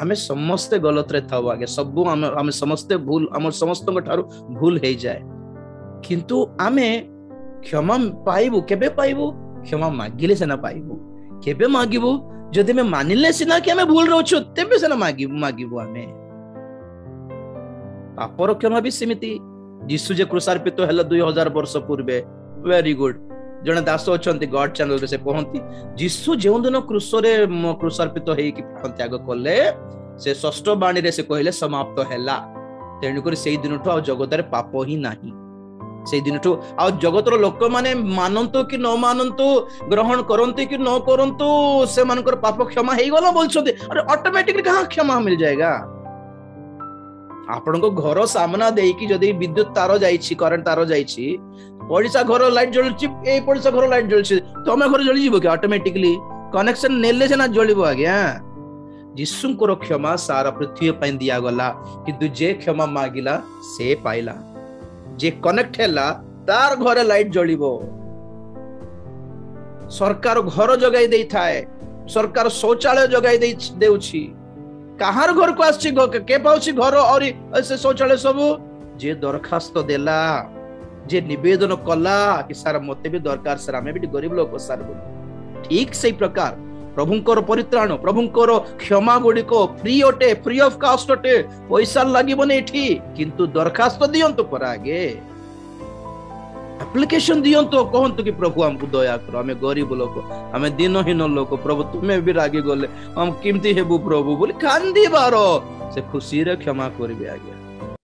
आमे समस्ते गलत रे थाउ आगे सब आमे समस्ते भूल आम समस्त भूल हो जाए किंतु आमे क्षमा पाइबू केबे पाइबू क्षमा मागिले सेना पाइबू केबे मागिबू जदि में मानिले सिना कि आमे भूल रहउछु तेबे सेना मागिबू आमे पापर क्षमा भी सिमिति यीशु जे क्रूसार्पित हेला 2000 वर्ष पूर्वे वेरी गुड जने दास अछंती गॉड चैनल रे से कहंती यीशु जेउ दिन क्रूसार्पित हेई कि प्राण त्याग कले से षष्ठ बाणी रे से कहले समाप्त हेला तेणु कर सेई दिनठो आ जगत रे पाप ही नाही से दिनठो आ जगतर लोक माने मानंतु कि न मानंतु ग्रहण करंतु कि न करंतु से मानकर पाप क्षमा हेई गला बोलछते अरे ऑटोमेटिकली कहां क्षमा मिल जाएगा आपण को घर सामना दे कि जदि विद्युत तार जाइछि करंट तार जाइछि पड़िसा घर लाइट जळछि ए पड़िसा घर लाइट जळछि तमे घर जळि जिवो कि ऑटोमेटिकली कनेक्शन नेले से ना जळिबो आज्ञा यीशुंकर क्षमा सारा पृथ्वी पे दिया गला किंतु जे क्षमा मागिला से पाइला जे कनेक्ट हैला तार घरे लाइट जळिबो सरकार घर जगाई देई थाए सरकार शौचालय जगाई देउछि कहार घर को आछि के पाउछि घर और ऐसे शौचालय सब जे दरखास्त देला जे निवेदन कला कि सार मते भी दरकार सर हमें भी गरीब लोक सर ठीक सही प्रकार प्रभुंकर परित्राण प्रभुंकर क्षमा गुडी को फ्री अटे फ्री ऑफ कास्ट अटे पैसा लागिबो एठी किंतु दरखास्त दियंतु पर आगे एप्लीकेशन दियंतु कहंतु कि प्रभु हमको दया करो हमें गरीब लोक हमें दिनहीन लोक प्रभु तुम्हें भी रागी गले हम किमती हेबु प्रभु बोली कांदी बारो से खुशी रे क्षमा करबे आगे